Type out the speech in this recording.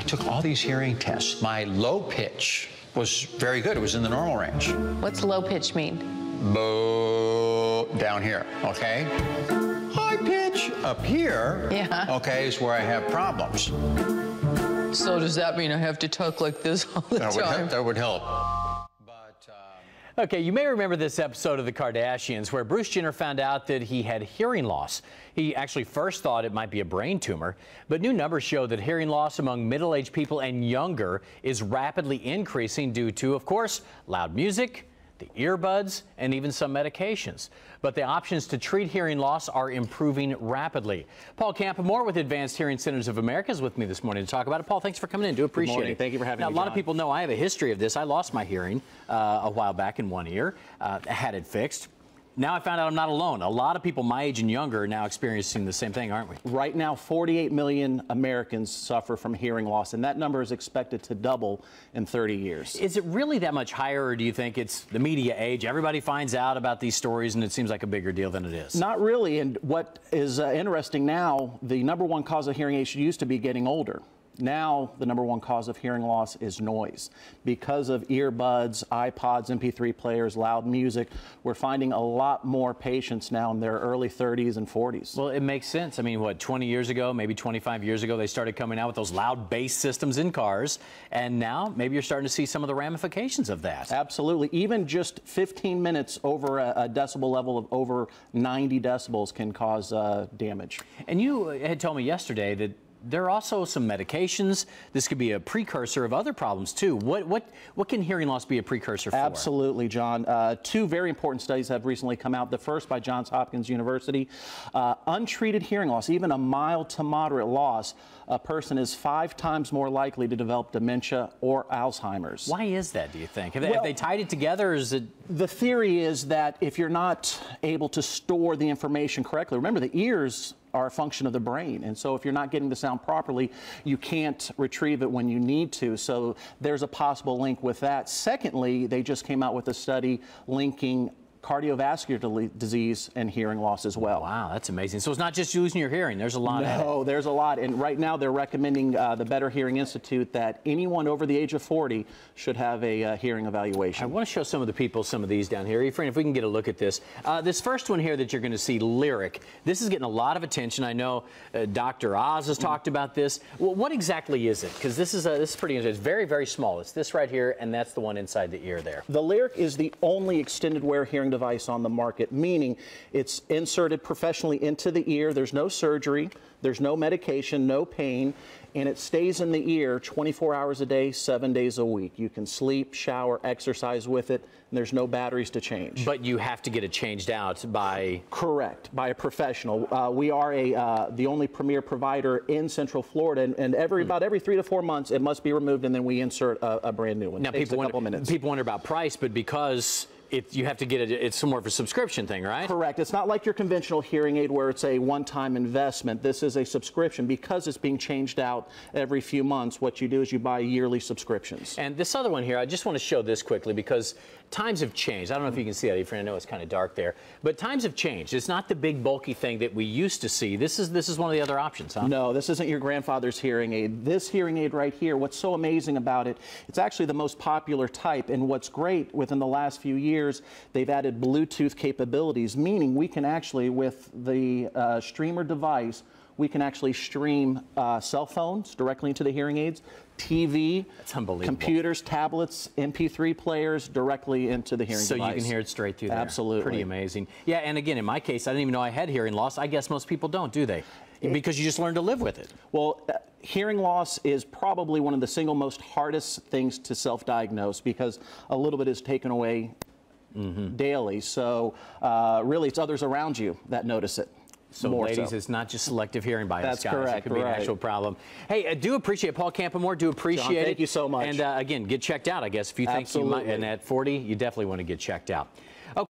took all these hearing tests. My low pitch was very good. It was in the normal range. What's low pitch mean? Boo, down here, okay? High pitch up here, okay, is where I have problems. So does that mean I have to talk like this all the time? That would help. Okay, you may remember this episode of The Kardashians where Bruce Jenner found out that he had hearing loss. He actually first thought it might be a brain tumor, but new numbers show that hearing loss among middle-aged people and younger is rapidly increasing due to, of course, loud music, the earbuds, and even some medications. But the options to treat hearing loss are improving rapidly. Paul Campoamor with Advanced Hearing Centers of America is with me this morning to talk about it. Paul, thanks for coming in. Do appreciate it. Thank you for having me, Now, a lot of people know I have a history of this. I lost my hearing a while back in one ear, had it fixed. Now I found out I'm not alone. A lot of people my age and younger are now experiencing the same thing, aren't we? Right now, 48 million Americans suffer from hearing loss, and that number is expected to double in 30 years. Is it really that much higher, or do you think it's the media age? Everybody finds out about these stories, and it seems like a bigger deal than it is. Not really, and what is interesting now, the #1 cause of hearing aids used to be getting older. Now, the #1 cause of hearing loss is noise. Because of earbuds, iPods, MP3 players, loud music, we're finding a lot more patients now in their early 30s and 40s. Well, it makes sense. I mean, what, 20 years ago, maybe 25 years ago, they started coming out with those loud bass systems in cars, and now maybe you're starting to see some of the ramifications of that. Absolutely. Even just 15 minutes over a decibel level of over 90 decibels can cause damage. And you had told me yesterday that there are also some medications. This could be a precursor of other problems too. What can hearing loss be a precursor for? Absolutely, John. Two very important studies have recently come out. The first by Johns Hopkins University. Untreated hearing loss, even a mild to moderate loss, a person is 5 times more likely to develop dementia or Alzheimer's. Why is that, do you think? Have they tied it together, or is it? The theory is that if you're not able to store the information correctly, remember the ears are a function of the brain, and so if you're not getting the sound properly, you can't retrieve it when you need to. So there's a possible link with that. Secondly, they just came out with a study linking cardiovascular disease and hearing loss as well. Wow, that's amazing. So it's not just losing your hearing. There's a lot. No, there's a lot. And right now they're recommending the Better Hearing Institute that anyone over the age of 40 should have a hearing evaluation. I want to show some of the people some of these down here. Efrain, if we can get a look at this. This first one here that you're going to see, Lyric, this is getting a lot of attention. I know Dr. Oz has talked about this. Well, what exactly is it? Because this is pretty interesting. It's very, very small. It's this right here, and that's the one inside the ear there. The Lyric is the only extended wear hearing device on the market, meaning it's inserted professionally into the ear. There's no surgery, there's no medication, no pain, and it stays in the ear 24 hours a day, 7 days a week. You can sleep, shower, exercise with it, and there's no batteries to change. But you have to get it changed out by? Correct, by a professional. We are the only premier provider in Central Florida, and about every 3 to 4 months it must be removed, and then we insert a brand new one. Now, it takes a couple minutes. People wonder about price, but because you have to get it, it's more of a subscription thing, right? Correct. It's not like your conventional hearing aid where it's a one-time investment. This is a subscription. Because it's being changed out every few months, what you do is you buy yearly subscriptions. And this other one here, I just want to show this quickly because times have changed. I don't know if you can see that, Efrain. I know it's kind of dark there. But times have changed. It's not the big bulky thing that we used to see. This is one of the other options, huh? No, this isn't your grandfather's hearing aid. This hearing aid right here, what's so amazing about it, it's actually the most popular type. And what's great, within the last few years, they've added Bluetooth capabilities, meaning we can actually, with the streamer device, we can actually stream cell phones directly into the hearing aids, TV, that's unbelievable, computers, tablets, MP3 players directly into the hearing device. So you can hear it straight through there. Absolutely. Pretty amazing. Yeah, and again, in my case, I didn't even know I had hearing loss. I guess most people don't, do they? Because you just learn to live with it. Well, hearing loss is probably one of the single most hardest things to self-diagnose because a little bit is taken away daily. So really, it's others around you that notice it. So, ladies, it's not just selective hearing bias, That's guys. correct. It could be an actual problem. Hey, I do appreciate Paul Campoamor. Do appreciate John, it. thank you so much. And again, get checked out, I guess. If you think you might, and at 40, you definitely want to get checked out.